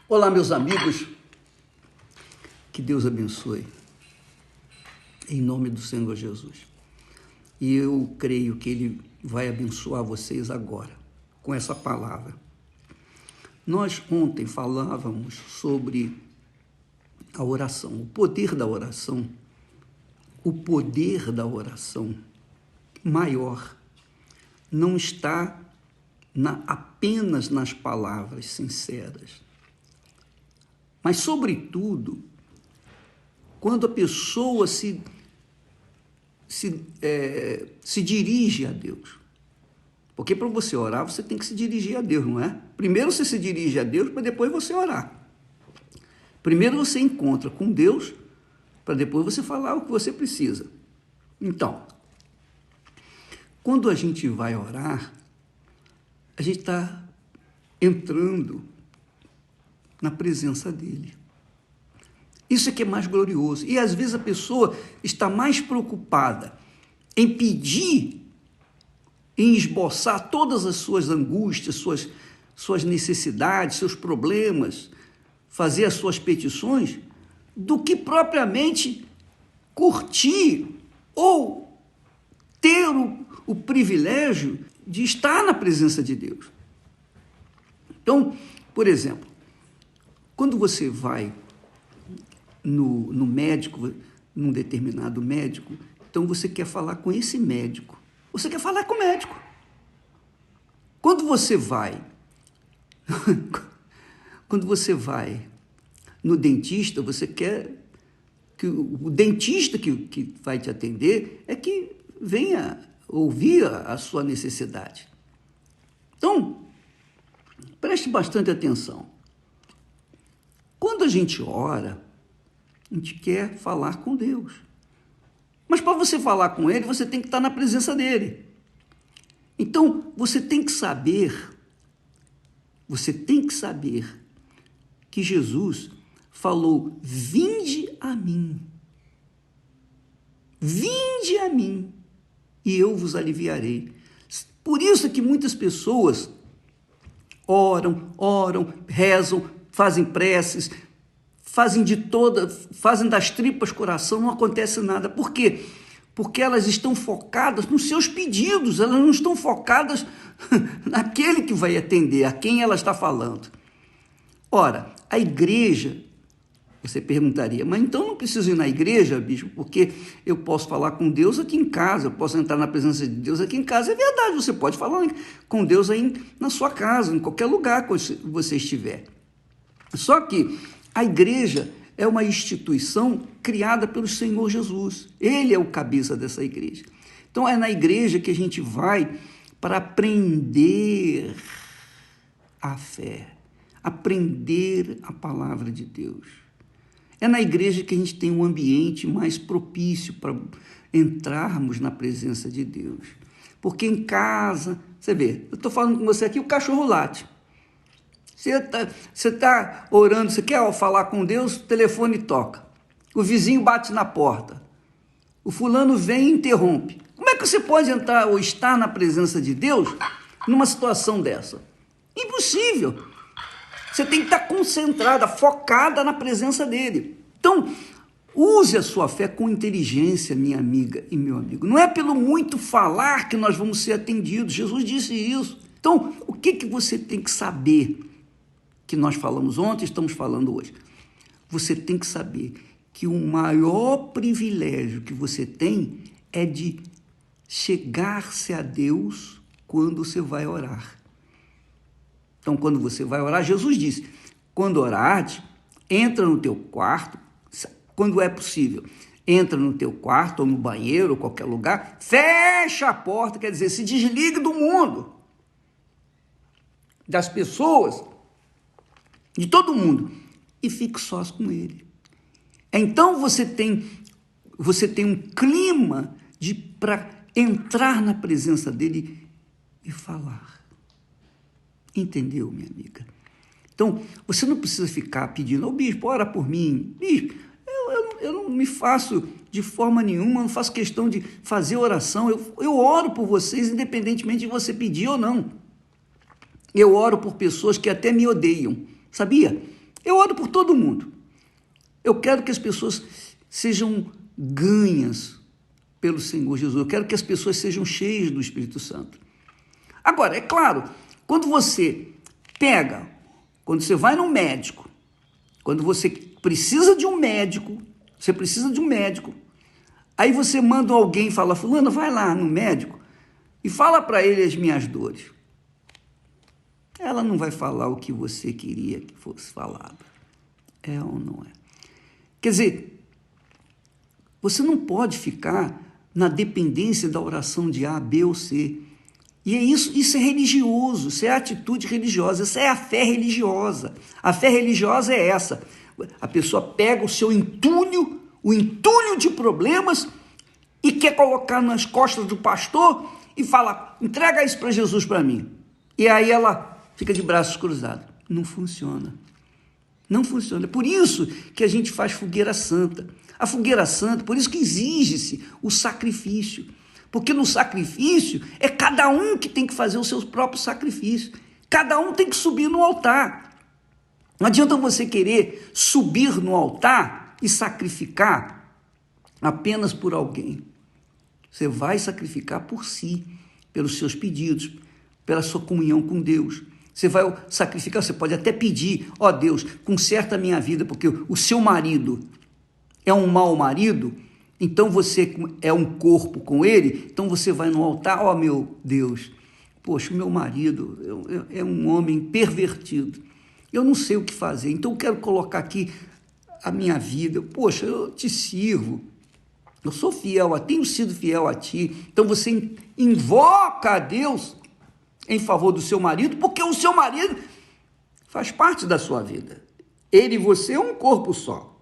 Olá, meus amigos, que Deus abençoe, em nome do Senhor Jesus. E eu creio que Ele vai abençoar vocês agora, com essa palavra. Nós ontem falávamos sobre a oração, o poder da oração maior não está apenas nas palavras sinceras, mas, sobretudo, quando a pessoa se dirige a Deus. Porque para você orar, você tem que se dirigir a Deus, não é? Primeiro você se dirige a Deus, para depois você orar. Primeiro você encontra com Deus, para depois você falar o que você precisa. Então, quando a gente vai orar, a gente está entrando na presença dele. Isso é que é mais glorioso. E às vezes a pessoa está mais preocupada em pedir, em esboçar todas as suas angústias, suas necessidades, seus problemas, fazer as suas petições, do que propriamente curtir ou ter o privilégio de estar na presença de Deus. Então, por exemplo, quando você vai no médico, num determinado médico, então você quer falar com esse médico, você quer falar com o médico. Quando você vai no dentista, você quer que o dentista que vai te atender é que venha ouvir a sua necessidade. Então, preste bastante atenção. Quando a gente ora, a gente quer falar com Deus. Mas para você falar com Ele, você tem que estar na presença dEle. Então, você tem que saber que Jesus falou: vinde a mim, e eu vos aliviarei. Por isso é que muitas pessoas oram, rezam, fazem preces, fazem das tripas coração, não acontece nada. Por quê? Porque elas estão focadas nos seus pedidos, elas não estão focadas naquele que vai atender, a quem ela está falando. Ora, a igreja, você perguntaria, mas então não preciso ir na igreja, bispo, porque eu posso falar com Deus aqui em casa, eu posso entrar na presença de Deus aqui em casa. É verdade, você pode falar com Deus aí na sua casa, em qualquer lugar que você estiver. Só que a igreja é uma instituição criada pelo Senhor Jesus. Ele é o cabeça dessa igreja. Então é na igreja que a gente vai para aprender a fé, aprender a palavra de Deus. É na igreja que a gente tem um ambiente mais propício para entrarmos na presença de Deus. Porque em casa, você vê, eu estou falando com você aqui, o cachorro late. Você está orando, você quer falar com Deus, o telefone toca. O vizinho bate na porta. O fulano vem e interrompe. Como é que você pode entrar ou estar na presença de Deus numa situação dessa? Impossível. Você tem que estar concentrada, focada na presença dele. Então, use a sua fé com inteligência, minha amiga e meu amigo. Não é pelo muito falar que nós vamos ser atendidos. Jesus disse isso. Então, o que você tem que saber? Que nós falamos ontem, estamos falando hoje. Você tem que saber que o maior privilégio que você tem é de chegar-se a Deus quando você vai orar. Então, quando você vai orar, Jesus disse, quando orares, entra no teu quarto, quando é possível, entra no teu quarto ou no banheiro ou qualquer lugar, fecha a porta, quer dizer, se desligue do mundo, das pessoas, de todo mundo, e fique sós com ele. Então você tem um clima para entrar na presença dele e falar. Entendeu, minha amiga? Então, você não precisa ficar pedindo, bispo, ora por mim. Bispo, eu não me faço de forma nenhuma, não faço questão de fazer oração. Eu oro por vocês, independentemente de você pedir ou não. Eu oro por pessoas que até me odeiam. Sabia? Eu oro por todo mundo. Eu quero que as pessoas sejam ganhas pelo Senhor Jesus. Eu quero que as pessoas sejam cheias do Espírito Santo. Agora, é claro, quando você vai no médico, quando você precisa de um médico, aí você manda alguém e fala, fulano, vai lá no médico e fala para ele as minhas dores. Ela não vai falar o que você queria que fosse falado. É ou não é? Quer dizer, você não pode ficar na dependência da oração de A, B ou C. E é isso é religioso, isso é atitude religiosa, isso é a fé religiosa. A fé religiosa é essa. A pessoa pega o seu entulho, o entulho de problemas e quer colocar nas costas do pastor e fala, entrega isso para Jesus para mim. E aí ela fica de braços cruzados. Não funciona. Não funciona. É por isso que a gente faz fogueira santa. A fogueira santa, por isso que exige-se o sacrifício. Porque no sacrifício é cada um que tem que fazer o seu próprio sacrifício. Cada um tem que subir no altar. Não adianta você querer subir no altar e sacrificar apenas por alguém. Você vai sacrificar por si, pelos seus pedidos, pela sua comunhão com Deus. Você vai sacrificar, você pode até pedir, ó Deus, conserta a minha vida, porque o seu marido é um mau marido, então você é um corpo com ele, então você vai no altar, ó meu Deus, poxa, o meu marido é um homem pervertido, eu não sei o que fazer, então eu quero colocar aqui a minha vida, poxa, eu te sirvo, eu sou fiel, tenho sido fiel a ti, então você invoca a Deus em favor do seu marido, porque o seu marido faz parte da sua vida, ele e você é um corpo só.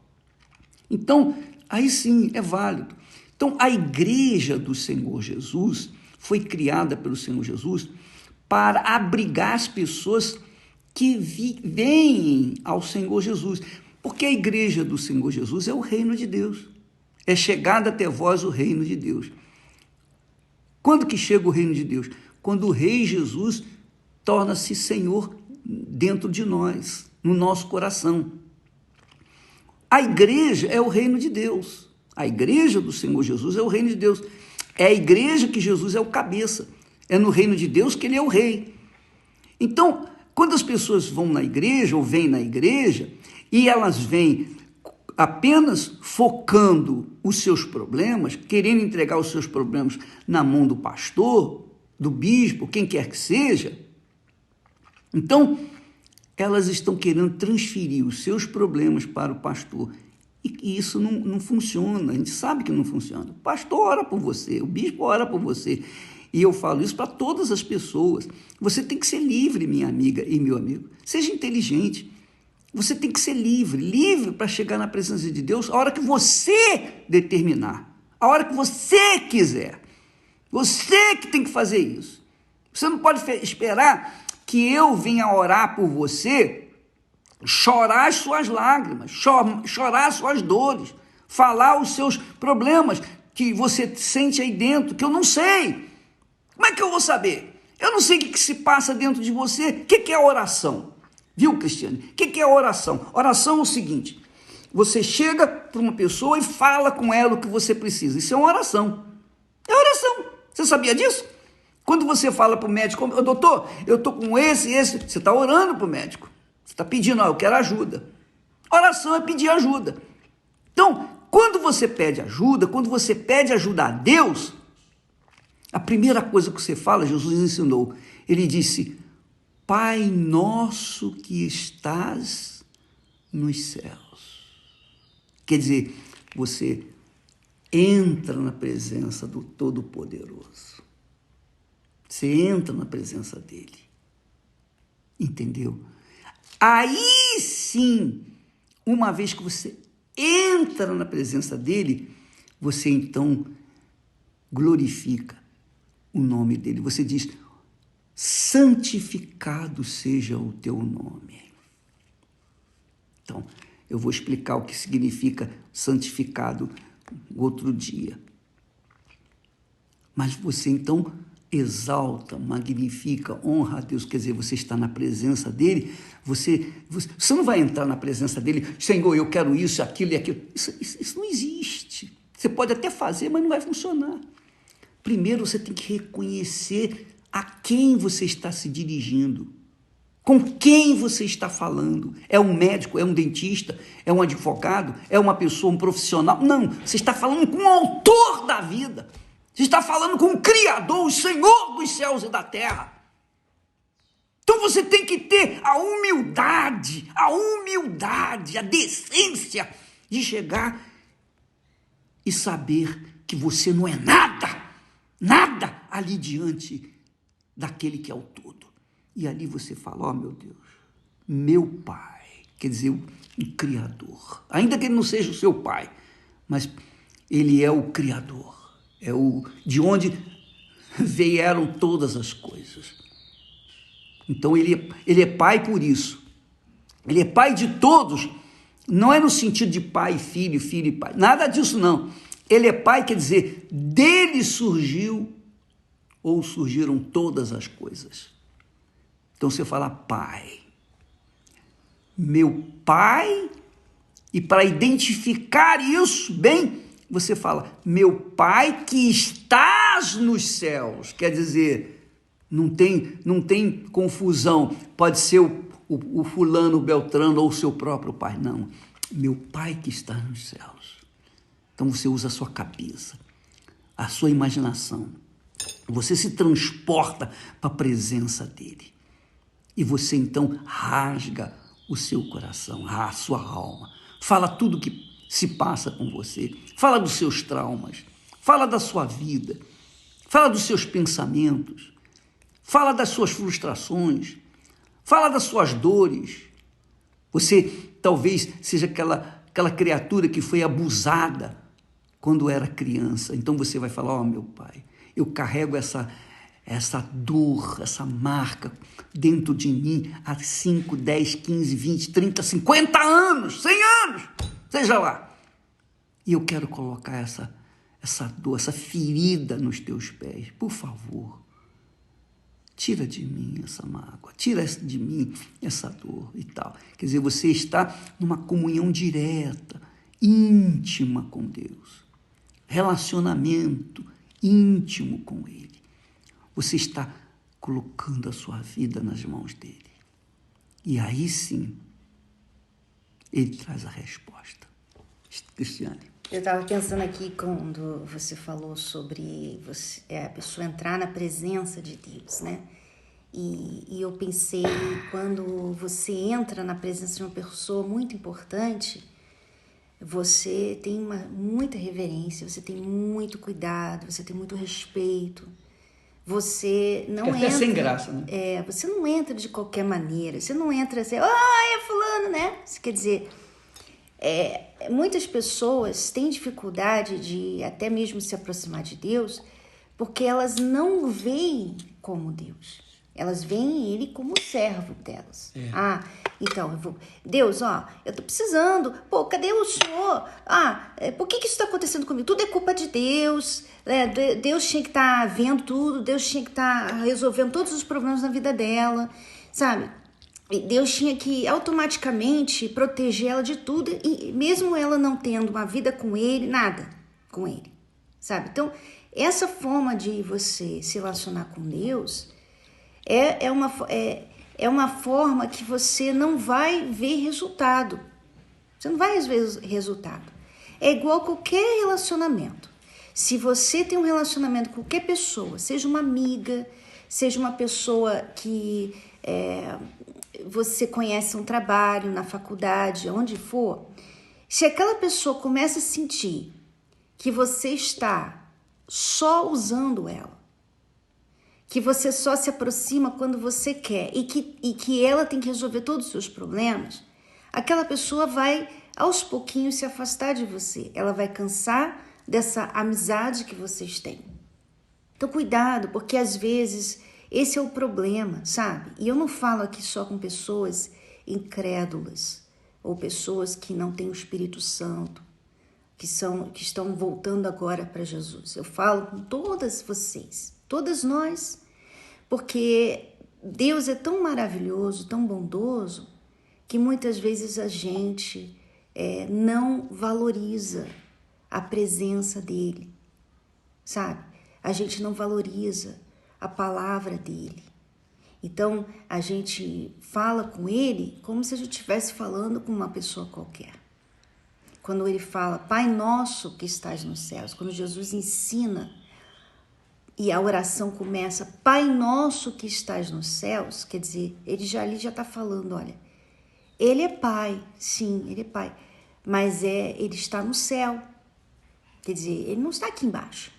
Então, aí sim, é válido. Então, a igreja do Senhor Jesus foi criada pelo Senhor Jesus para abrigar as pessoas que vêm ao Senhor Jesus. Porque a igreja do Senhor Jesus é o reino de Deus. É chegado até vós o reino de Deus. Quando que chega o reino de Deus? Quando o Rei Jesus torna-se Senhor dentro de nós, no nosso coração. A igreja é o reino de Deus. A igreja do Senhor Jesus é o reino de Deus. É a igreja que Jesus é o cabeça. É no reino de Deus que ele é o rei. Então, quando as pessoas vão na igreja ou vêm na igreja e elas vêm apenas focando os seus problemas, querendo entregar os seus problemas na mão do pastor, do bispo, quem quer que seja, então elas estão querendo transferir os seus problemas para o pastor. E isso não funciona, a gente sabe que não funciona. O pastor ora por você, o bispo ora por você. E eu falo isso para todas as pessoas. Você tem que ser livre, minha amiga e meu amigo. Seja inteligente. Você tem que ser livre para chegar na presença de Deus a hora que você determinar, a hora que você quiser. Você que tem que fazer isso. Você não pode esperar que eu venha orar por você, chorar as suas lágrimas, chorar as suas dores, falar os seus problemas que você sente aí dentro, que eu não sei. Como é que eu vou saber? Eu não sei o que se passa dentro de você. O que é oração? Viu, Cristiane? O que é oração? Oração é o seguinte, você chega para uma pessoa e fala com ela o que você precisa. Isso é uma oração. É oração. Você sabia disso? Quando você fala para o médico, doutor, eu estou com esse, você está orando para o médico. Você está pedindo, eu quero ajuda. Oração é pedir ajuda. Então, quando você pede ajuda a Deus, a primeira coisa que você fala, Jesus ensinou, ele disse, Pai nosso que estás nos céus. Quer dizer, você entra na presença do Todo-Poderoso. Você entra na presença dele. Entendeu? Aí sim, uma vez que você entra na presença dele, você então glorifica o nome dele. Você diz, santificado seja o teu nome. Então, eu vou explicar o que significa santificado outro dia. Mas você então exalta, magnifica, honra a Deus, quer dizer, você está na presença dele, você não vai entrar na presença dele, Senhor, eu quero isso, aquilo e aquilo. Isso não existe. Você pode até fazer, mas não vai funcionar. Primeiro você tem que reconhecer a quem você está se dirigindo, com quem você está falando. É um médico, é um dentista, é um advogado, é uma pessoa, um profissional? Não, você está falando com o autor da vida. Você está falando com o Criador, o Senhor dos céus e da terra. Então você tem que ter a humildade, a decência de chegar e saber que você não é nada ali diante daquele que é o todo. E ali você fala, ó meu Deus, meu Pai, quer dizer, o Criador. Ainda que ele não seja o seu Pai, mas ele é o Criador. É de onde vieram todas as coisas. Então ele é pai por isso. Ele é pai de todos. Não é no sentido de pai, filho e pai. Nada disso não. Ele é pai, quer dizer, dele surgiu ou surgiram todas as coisas. Então você fala Pai. Meu Pai. E para identificar isso bem, você fala, meu Pai que estás nos céus. Quer dizer, não tem confusão. Pode ser o fulano, o Beltrano ou o seu próprio pai. Não, meu Pai que está nos céus. Então você usa a sua cabeça, a sua imaginação. Você se transporta para a presença dele. E você então rasga o seu coração, a sua alma. Fala tudo que se passa com você, fala dos seus traumas, fala da sua vida, fala dos seus pensamentos, fala das suas frustrações, fala das suas dores. Você talvez seja aquela criatura que foi abusada quando era criança. Então você vai falar, ó meu Pai, eu carrego essa dor, essa marca dentro de mim há 5, 10, 15, 20, 30, 50 anos, 100 anos, seja lá. E eu quero colocar essa dor, essa ferida nos teus pés. Por favor, tira de mim essa mágoa, tira de mim essa dor e tal. Quer dizer, você está numa comunhão direta, íntima com Deus. Relacionamento íntimo com Ele. Você está colocando a sua vida nas mãos dele. E aí sim, ele traz a resposta. Cristiane. Eu estava pensando aqui quando você falou sobre a pessoa entrar na presença de Deus, né? E eu pensei, quando você entra na presença de uma pessoa muito importante, você tem muita reverência, você tem muito cuidado, você tem muito respeito. Você não entra... Até sem graça, né? Você não entra de qualquer maneira. Você não entra assim, é fulano, né? Isso quer dizer... muitas pessoas têm dificuldade de até mesmo se aproximar de Deus porque elas não o veem como Deus. Elas veem ele como servo delas. Então, Deus, eu tô precisando. Pô, cadê o Senhor? Por que isso está acontecendo comigo? Tudo é culpa de Deus. Deus tinha que estar vendo tudo. Deus tinha que estar resolvendo todos os problemas na vida dela, sabe? Deus tinha que automaticamente proteger ela de tudo, e mesmo ela não tendo uma vida com ele, nada com ele, sabe? Então, essa forma de você se relacionar com Deus é uma forma que você não vai ver resultado. Você não vai ver resultado. É igual a qualquer relacionamento. Se você tem um relacionamento com qualquer pessoa, seja uma amiga, seja uma pessoa que... você conhece um trabalho na faculdade, onde for, se aquela pessoa começa a sentir que você está só usando ela, que você só se aproxima quando você quer e que ela tem que resolver todos os seus problemas, aquela pessoa vai aos pouquinhos se afastar de você, ela vai cansar dessa amizade que vocês têm. Então cuidado, porque às vezes... esse é o problema, sabe? E eu não falo aqui só com pessoas incrédulas ou pessoas que não têm o Espírito Santo, que estão voltando agora para Jesus. Eu falo com todas vocês, todas nós, porque Deus é tão maravilhoso, tão bondoso, que muitas vezes a gente não valoriza a presença dele, sabe? A gente não valoriza a palavra dele. Então, a gente fala com ele como se a gente estivesse falando com uma pessoa qualquer. Quando ele fala, Pai nosso que estás nos céus, quando Jesus ensina e a oração começa, Pai nosso que estás nos céus, quer dizer, ele já está falando, olha, ele é pai, sim, ele é pai, mas ele está no céu, quer dizer, ele não está aqui embaixo,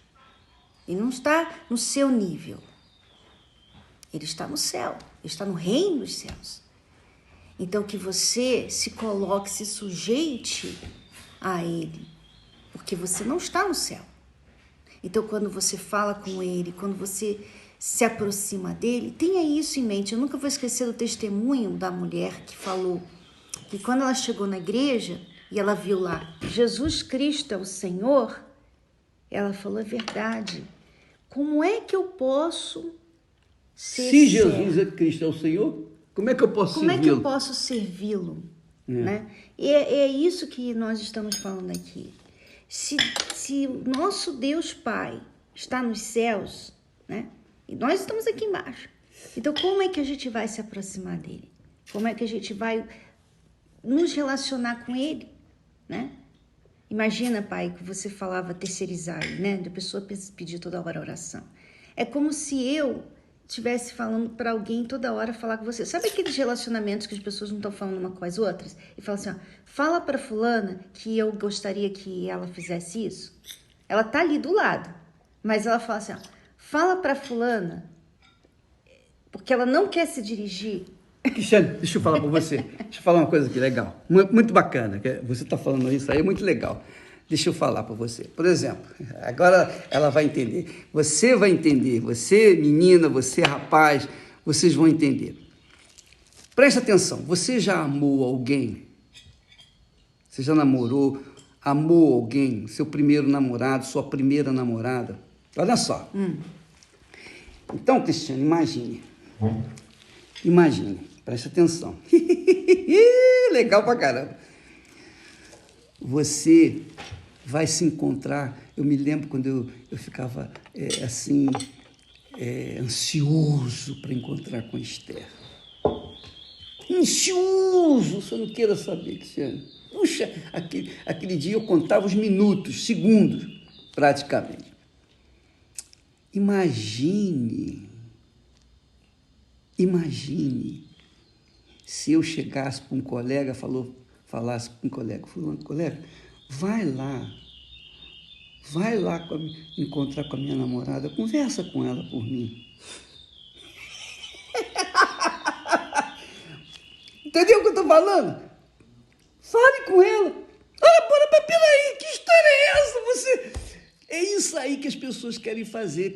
ele não está no seu nível, ele está no céu, ele está no reino dos céus. Então que você se coloque, se sujeite a ele, porque você não está no céu. Então quando você fala com ele, quando você se aproxima dele, tenha isso em mente. Eu nunca vou esquecer do testemunho da mulher que falou que quando ela chegou na igreja e ela viu lá, Jesus Cristo é o Senhor, ela falou, é verdade. Como é que eu posso ser Se Jesus é Cristo é o Senhor, como é que eu posso servi-lo? Como é que eu posso servi-lo? Né? E é isso que nós estamos falando aqui. Se o nosso Deus Pai está nos céus, né? E nós estamos aqui embaixo. Então, como é que a gente vai se aproximar dele? Como é que a gente vai nos relacionar com ele? Né? Imagina, pai, que você falava terceirizar, né? Da pessoa pedir toda hora oração. É como se eu estivesse falando para alguém toda hora falar com você. Sabe aqueles relacionamentos que as pessoas não estão falando uma com as outras? E falam assim, ó, fala para fulana que eu gostaria que ela fizesse isso. Ela tá ali do lado, mas ela fala assim, ó, fala para fulana, porque ela não quer se dirigir. Cristiane, deixa eu falar para você. Deixa eu falar uma coisa aqui legal. Muito bacana. Você está falando isso aí, é muito legal. Deixa eu falar para você. Por exemplo, agora ela vai entender. Você vai entender. Você, menina, você, rapaz, vocês vão entender. Presta atenção. Você já amou alguém? Você já namorou, amou alguém? Seu primeiro namorado, sua primeira namorada? Olha só. Então, Cristiane, imagine. Presta atenção. Legal pra caramba. Você vai se encontrar. Eu me lembro quando eu ficava ansioso para encontrar com a Esther. Ansioso, você não queira saber, Cristiane. Puxa, aquele dia eu contava os minutos, segundos, praticamente. Imagine se eu chegasse para um colega, falasse para um colega, fulano, colega, vai lá encontrar com a minha namorada, conversa com ela por mim. Entendeu o que eu estou falando? Fale com ela. Peraí, que história é essa? É isso aí que as pessoas querem fazer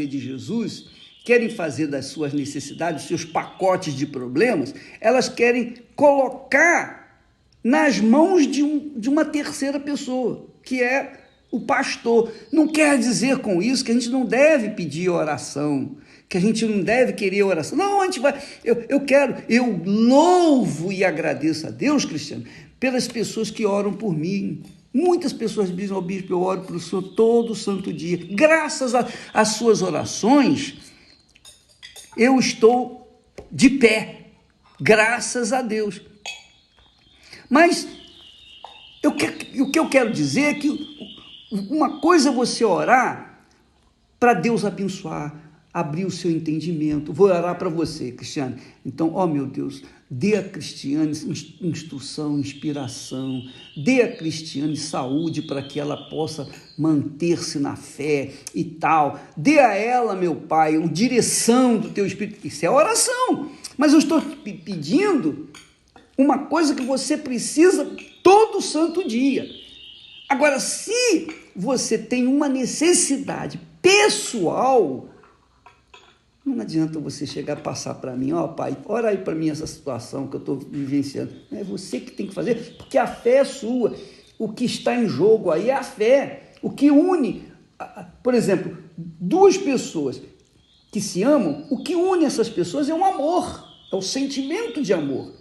de Jesus, querem fazer das suas necessidades, dos seus pacotes de problemas, elas querem colocar nas mãos de uma terceira pessoa, que é o pastor. Não quer dizer com isso que a gente não deve pedir oração, que a gente não deve querer oração. Não, a gente vai... Eu louvo e agradeço a Deus, Cristiano, pelas pessoas que oram por mim. Muitas pessoas dizem ao bispo, eu oro para o Senhor todo santo dia. Graças às suas orações, eu estou de pé, graças a Deus. Mas o que eu quero dizer é que uma coisa é você orar para Deus abençoar, abrir o seu entendimento. Vou orar para você, Cristiane. Então, meu Deus, dê a Cristiane instrução, inspiração, dê a Cristiane saúde para que ela possa manter-se na fé e tal. Dê a ela, meu Pai, uma direção do teu Espírito. Isso é oração. Mas eu estou pedindo uma coisa que você precisa todo santo dia. Agora, se você tem uma necessidade pessoal, não adianta você chegar a passar para mim, pai, ora aí para mim essa situação que eu estou vivenciando. É você que tem que fazer, porque a fé é sua. O que está em jogo aí é a fé. O que une, por exemplo, duas pessoas que se amam, o que une essas pessoas é um amor, é o sentimento de amor.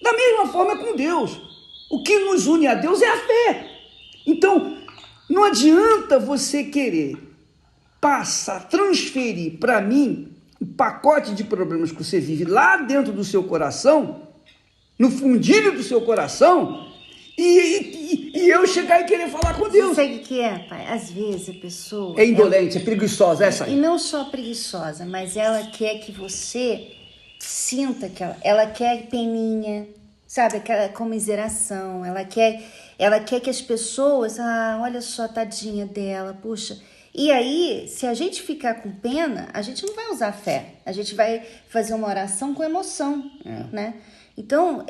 Da mesma forma com Deus. O que nos une a Deus é a fé. Então, não adianta você querer transferir para mim o pacote de problemas que você vive lá dentro do seu coração, no fundilho do seu coração, e eu chegar e querer falar com Deus. Sabe o que é, pai? Às vezes a pessoa... É indolente, é preguiçosa, essa aí. E não só preguiçosa, mas ela quer que você sinta que ela quer peninha, sabe? Aquela comiseração, ela quer que as pessoas... olha só, tadinha dela, puxa... E aí, se a gente ficar com pena, a gente não vai usar fé. A gente vai fazer uma oração com emoção, né? Então,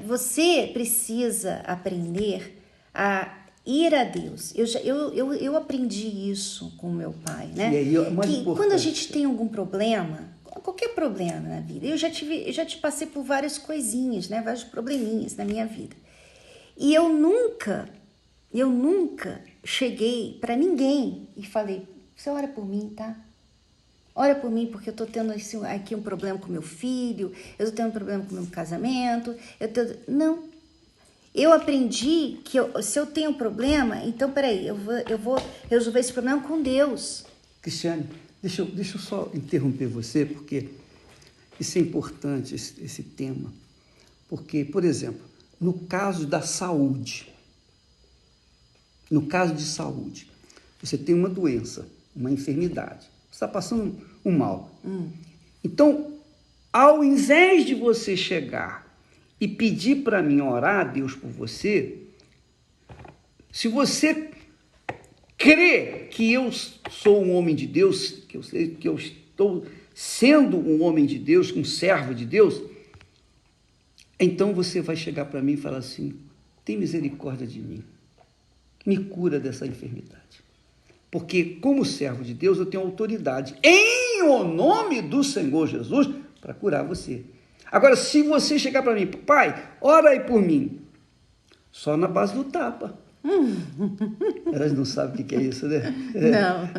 você precisa aprender a ir a Deus. Eu aprendi isso com o meu pai, né? E aí, que quando a gente tem algum problema, qualquer problema na vida, eu já te passei por várias coisinhas, né? Vários probleminhas na minha vida. E eu nunca cheguei para ninguém e falei, você ora por mim, tá? Ora por mim porque eu tô tendo aqui um problema com meu filho, eu tô tendo um problema com meu casamento, Não. Eu aprendi que se eu tenho um problema, então peraí, eu vou resolver esse problema com Deus. Cristiane, deixa eu só interromper você, porque isso é importante, esse tema. Porque, por exemplo, no caso da saúde, no caso de saúde, você tem uma doença, uma enfermidade, você está passando um mal. Então, ao invés de você chegar e pedir para mim orar a Deus por você, se você crê que eu sou um homem de Deus, que eu estou sendo um homem de Deus, um servo de Deus, então você vai chegar para mim e falar assim, tem misericórdia de mim. Me cura dessa enfermidade. Porque, como servo de Deus, eu tenho autoridade, em o nome do Senhor Jesus, para curar você. Agora, se você chegar para mim, pai, ora aí por mim, só na base do tapa. Elas não sabem o que é isso, né?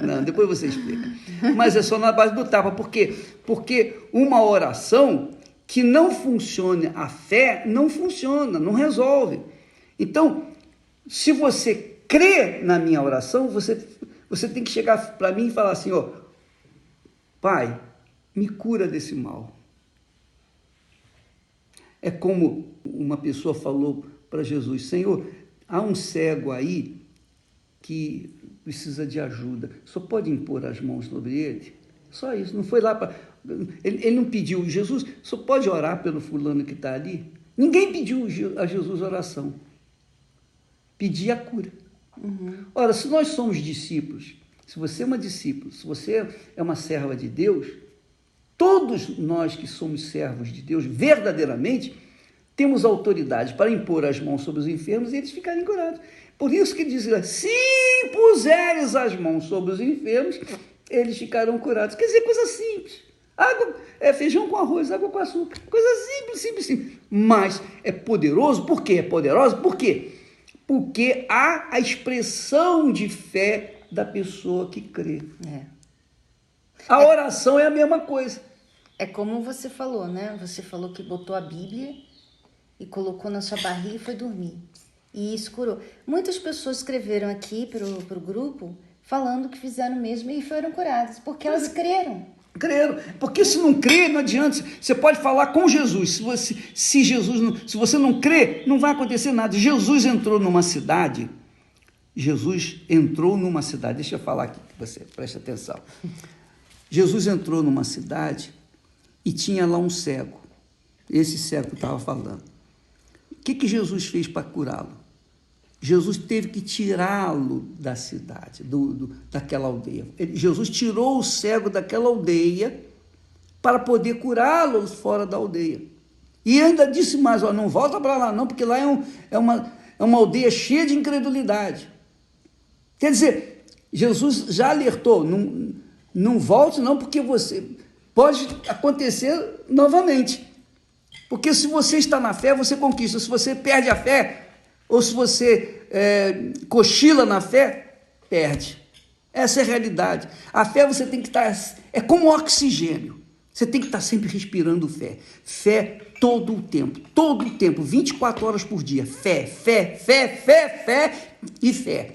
Não, depois você explica. Mas é só na base do tapa. Por quê? Porque uma oração que não funcione a fé, não funciona, não resolve. Então, se você crê na minha oração, você tem que chegar para mim e falar assim, pai, me cura desse mal. É como uma pessoa falou para Jesus, Senhor, há um cego aí que precisa de ajuda, só pode impor as mãos sobre ele? Só isso, não foi lá para... Ele não pediu, Jesus, só pode orar pelo fulano que está ali? Ninguém pediu a Jesus oração. Pedir a cura. Ora, se nós somos discípulos, se você é uma discípula, se você é uma serva de Deus, todos nós que somos servos de Deus, verdadeiramente, temos autoridade para impor as mãos sobre os enfermos e eles ficarem curados. Por isso que diz, se puseres as mãos sobre os enfermos, eles ficarão curados. Quer dizer, coisa simples. Feijão com arroz, água com açúcar. Coisa simples. Mas é poderoso. Por que é poderoso? Por quê? Porque há a expressão de fé da pessoa que crê. A oração é a mesma coisa. É como você falou, né? Você falou que botou a Bíblia e colocou na sua barriga e foi dormir. E isso curou. Muitas pessoas escreveram aqui para o grupo falando que fizeram o mesmo e foram curadas, porque elas creram. Creram, porque se não crê, não adianta. Você pode falar com Jesus. Se você não crê, não vai acontecer nada. Jesus entrou numa cidade. Deixa eu falar aqui, que você preste atenção. Jesus entrou numa cidade e tinha lá um cego. Esse cego estava falando. O que Jesus fez para curá-lo? Jesus teve que tirá-lo da cidade, daquela aldeia. Jesus tirou o cego daquela aldeia para poder curá-lo fora da aldeia. E ainda disse mais, não volta para lá não, porque lá é uma aldeia cheia de incredulidade. Quer dizer, Jesus já alertou, não volte não, porque pode acontecer novamente. Porque se você está na fé, você conquista. Se você perde a fé, ou se você cochila na fé, perde. Essa é a realidade. A fé você tem que estar... É como oxigênio. Você tem que estar sempre respirando fé. Fé todo o tempo, 24 horas por dia. Fé, fé, fé, fé, fé e fé.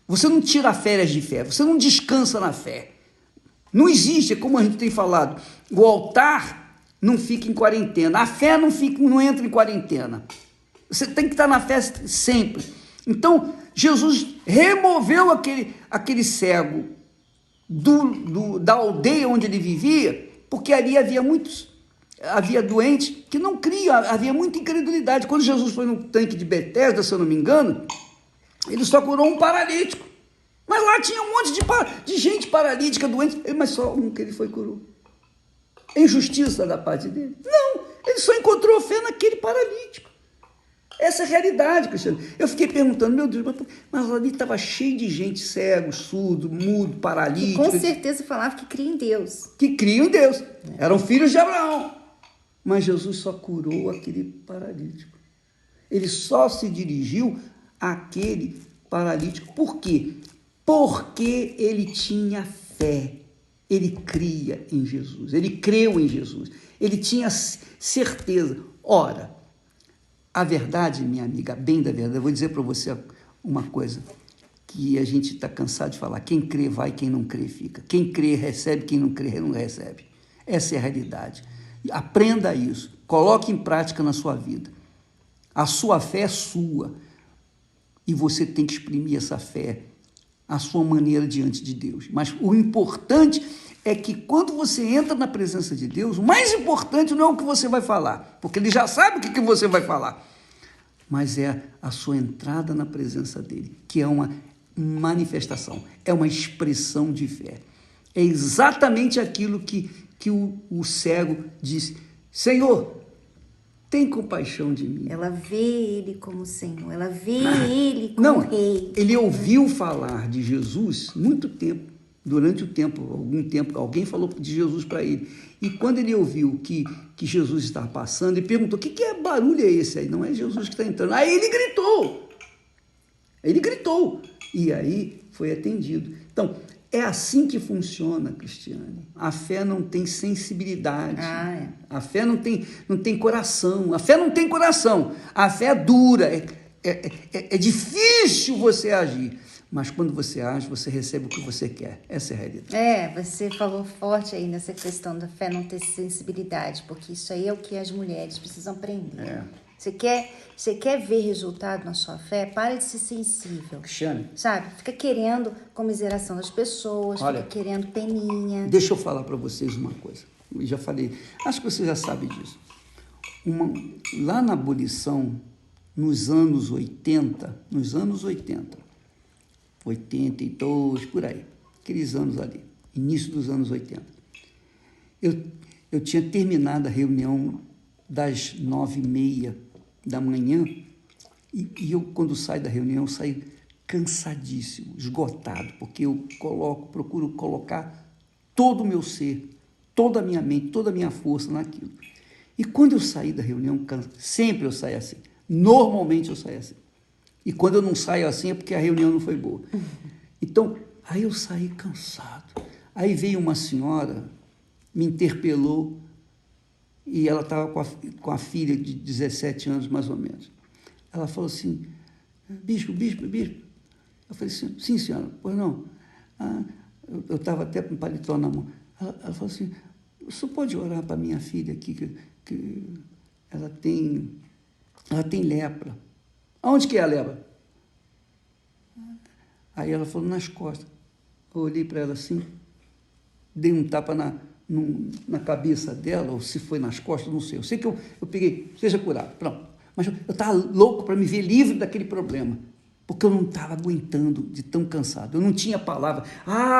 Você não tira férias de fé, você não descansa na fé. Não existe, como a gente tem falado, o altar não fica em quarentena, a fé não entra em quarentena. Você tem que estar na fé sempre. Então, Jesus removeu aquele cego da aldeia onde ele vivia, porque ali havia doentes que não criam, havia muita incredulidade. Quando Jesus foi no tanque de Betesda, se eu não me engano, ele só curou um paralítico. Mas lá tinha um monte de gente paralítica, doente, mas só um que ele curou. É injustiça da parte dele? Não, ele só encontrou fé naquele paralítico. Essa é a realidade, Cristiano. Eu fiquei perguntando, meu Deus, mas ali estava cheio de gente cego, surdo, mudo, paralítico. E com certeza falava que cria em Deus. Que criam em Deus. Eram filhos de Abraão. Mas Jesus só curou aquele paralítico. Ele só se dirigiu àquele paralítico. Por quê? Porque ele tinha fé. Ele cria em Jesus. Ele creu em Jesus. Ele tinha certeza. Ora, a verdade, minha amiga, bem da verdade, eu vou dizer para você uma coisa que a gente está cansado de falar. Quem crê vai, quem não crê fica. Quem crê recebe, quem não crê não recebe. Essa é a realidade. Aprenda isso. Coloque em prática na sua vida. A sua fé é sua. E você tem que exprimir essa fé à sua maneira diante de Deus. Mas o importante é que quando você entra na presença de Deus, o mais importante não é o que você vai falar, porque Ele já sabe o que você vai falar, mas é a sua entrada na presença dEle, que é uma manifestação, é uma expressão de fé. É exatamente aquilo que o cego disse: Senhor, tem compaixão de mim. Ela vê ele como Senhor, ela vê ele como Não, Rei. ele ouviu falar de Jesus muito tempo, durante algum tempo, alguém falou de Jesus para ele. E quando ele ouviu que Jesus estava passando, ele perguntou: que é barulho é esse aí? Não é Jesus que está entrando. Aí ele gritou. E aí foi atendido. Então, é assim que funciona, Cristiane. A fé não tem sensibilidade. A fé não tem coração. A fé não tem coração. A fé é dura. É difícil você agir. Mas quando você age, você recebe o que você quer. Essa é a realidade. Você falou forte aí nessa questão da fé não ter sensibilidade, porque isso aí é o que as mulheres precisam aprender. Você quer ver resultado na sua fé? Para de ser sensível. Cristiane. Sabe? Fica querendo comiseração das pessoas, fica querendo peninha. Deixa eu falar para vocês uma coisa. Eu já falei, acho que você já sabe disso. Lá na abolição, nos anos 80, 82, por aí, aqueles anos ali, início dos anos 80, eu tinha terminado a reunião das 9h30 da manhã, e eu, quando saio da reunião, saio cansadíssimo, esgotado, porque eu procuro colocar todo o meu ser, toda a minha mente, toda a minha força naquilo. E quando eu saí da reunião, sempre eu saio assim, normalmente eu saio assim. E quando eu não saio assim é porque a reunião não foi boa. Então, aí eu saí cansado. Aí veio uma senhora, me interpelou, e ela estava com a filha de 17 anos, mais ou menos. Ela falou assim: bispo. Eu falei assim: sim, senhora. Pois não. Eu estava até com um paletó na mão. Ela falou assim: o senhor pode orar para minha filha aqui, que ela tem lepra. Aonde que é a lepra? Aí ela falou: nas costas. Eu olhei para ela assim, dei um tapa na cabeça dela, ou se foi nas costas, não sei. Eu sei que eu peguei: seja curado, pronto. Mas eu estava louco para me ver livre daquele problema, porque eu não estava aguentando de tão cansado. Eu não tinha palavra.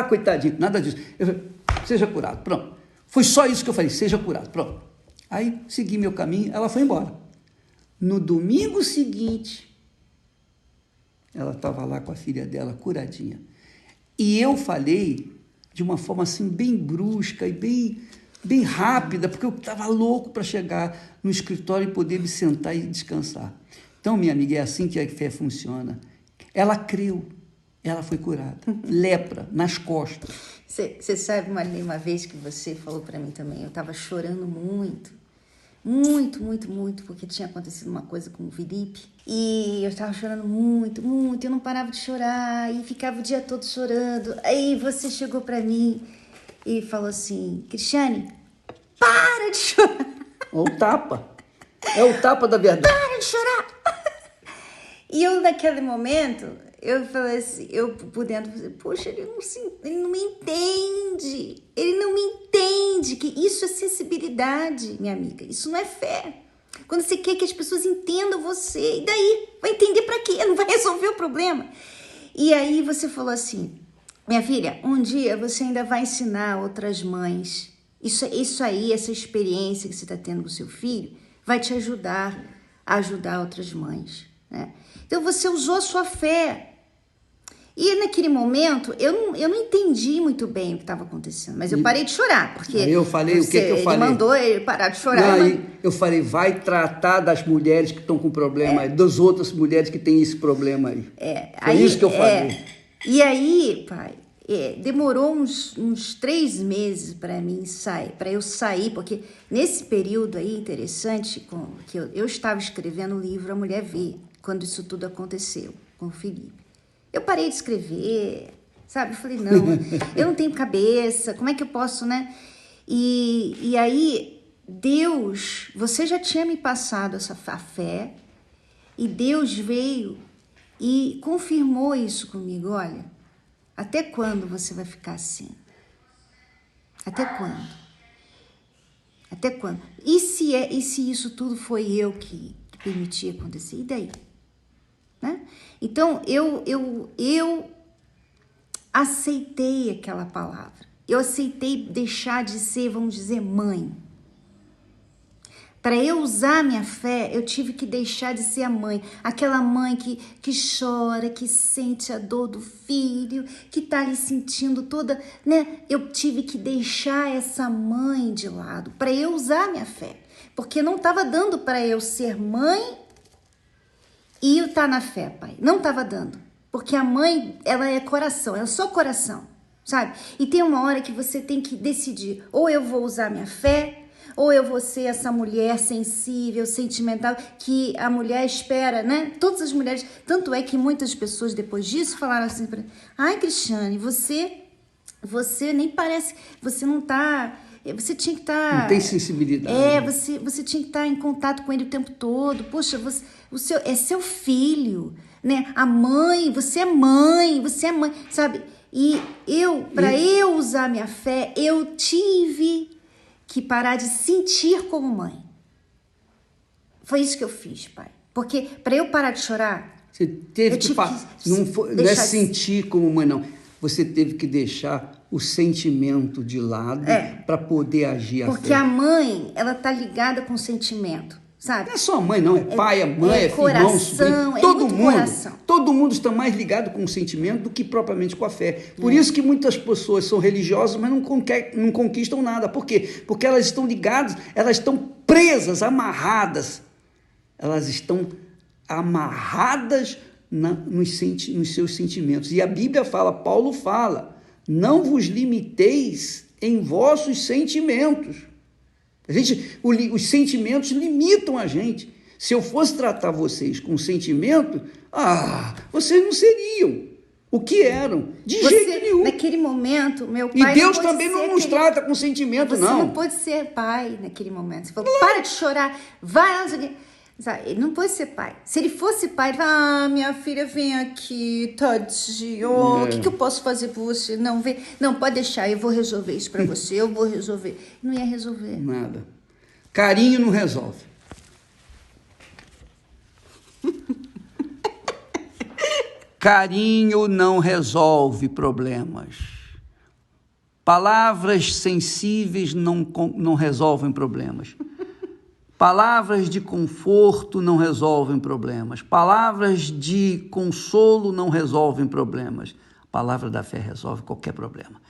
Coitadinho, nada disso. Eu falei: seja curado, pronto. Foi só isso que eu falei: seja curado, pronto. Aí segui meu caminho, ela foi embora. No domingo seguinte, ela estava lá com a filha dela, curadinha. E eu falei de uma forma assim bem brusca e bem rápida, porque eu estava louco para chegar no escritório e poder me sentar e descansar. Então, minha amiga, é assim que a fé funciona. Ela creu. ela foi curada. Lepra, nas costas. Você sabe, Marilene, uma vez que você falou para mim também, eu estava chorando muito. Muito, muito, muito, porque tinha acontecido uma coisa com o Felipe. E eu estava chorando muito, muito. Eu não parava de chorar e ficava o dia todo chorando. Aí você chegou para mim e falou assim: Cristiane, para de chorar. Olha o tapa. É o tapa da verdade. Para de chorar. E eu, naquele momento, eu falei assim, eu por dentro, poxa, ele não me entende. Ele não me entende, que isso é sensibilidade, minha amiga. Isso não é fé. Quando você quer que as pessoas entendam você, e daí? Vai entender pra quê? Não vai resolver o problema. E aí você falou assim, minha filha, um dia você ainda vai ensinar outras mães. Isso aí, essa experiência que você está tendo com o seu filho, vai te ajudar a ajudar outras mães, né? Então você usou a sua fé. E naquele momento, eu não entendi muito bem o que estava acontecendo, mas eu parei de chorar, porque aí eu falei, o que eu falei? Ele mandou ele parar de chorar. Não, eu falei, vai tratar das mulheres que estão com problema aí, das outras mulheres que têm esse problema aí. Foi isso que eu falei. E aí, pai, demorou uns 3 meses para eu sair, porque nesse período aí interessante, que eu estava escrevendo o livro A Mulher Vê, quando isso tudo aconteceu com o Felipe. Eu parei de escrever, sabe? Eu falei, não, eu não tenho cabeça, como é que eu posso, né? E aí, Deus, você já tinha me passado a fé, e Deus veio e confirmou isso comigo. Olha, até quando você vai ficar assim? Até quando? Até quando? E se isso tudo foi eu que permiti acontecer? E daí? Né? Então, eu aceitei aquela palavra. Eu aceitei deixar de ser, vamos dizer, mãe. Para eu usar minha fé, eu tive que deixar de ser a mãe. Aquela mãe que chora, que sente a dor do filho, que tá ali sentindo toda, né? Eu tive que deixar essa mãe de lado para eu usar minha fé. Porque não estava dando para eu ser mãe e eu estar na fé, pai. Não estava dando. Porque a mãe, ela é coração, ela é só coração, sabe? E tem uma hora que você tem que decidir, ou eu vou usar minha fé, ou eu vou ser essa mulher sensível, sentimental, que a mulher espera, né? Todas as mulheres, tanto é que muitas pessoas depois disso falaram assim pra mim, ai, Cristiane, você nem parece, você não tá... Você tinha que estar... Não tem sensibilidade. Você tinha que estar em contato com ele o tempo todo. Poxa, é seu filho, né? A mãe, você é mãe, sabe? E para eu usar minha fé, eu tive que parar de sentir como mãe. Foi isso que eu fiz, pai. Porque para eu parar de chorar... Você teve que não é sentir como mãe, não. Você teve que deixar o sentimento de lado para poder agir a fé. Porque a mãe, ela tá ligada com o sentimento, sabe? Não é só a mãe, não. É pai, é mãe, é coração, irmão, sobrinho. Todo mundo. Coração. Todo mundo está mais ligado com o sentimento do que propriamente com a fé. Por isso que muitas pessoas são religiosas, mas não conquistam nada. Por quê? Porque elas estão ligadas, elas estão presas, amarradas. Elas estão amarradas nos seus sentimentos. E a Bíblia fala, Paulo fala, não vos limiteis em vossos sentimentos. Os sentimentos limitam a gente. Se eu fosse tratar vocês com sentimento, vocês não seriam o que eram, de jeito nenhum. Naquele momento, meu pai... E Deus também não nos trata com sentimento, não. Você não pode ser pai naquele momento. Você falou, para de chorar, vai lá... Ele não pode ser pai. Se ele fosse pai, ele fala, minha filha, vem aqui, tadinho, o que eu posso fazer por você? Não, vem. Não, pode deixar, eu vou resolver isso pra você, eu vou resolver. Não ia resolver. Nada. Carinho não resolve. Carinho não resolve problemas. Palavras sensíveis não resolvem problemas. Palavras de conforto não resolvem problemas. Palavras de consolo não resolvem problemas. A palavra da fé resolve qualquer problema.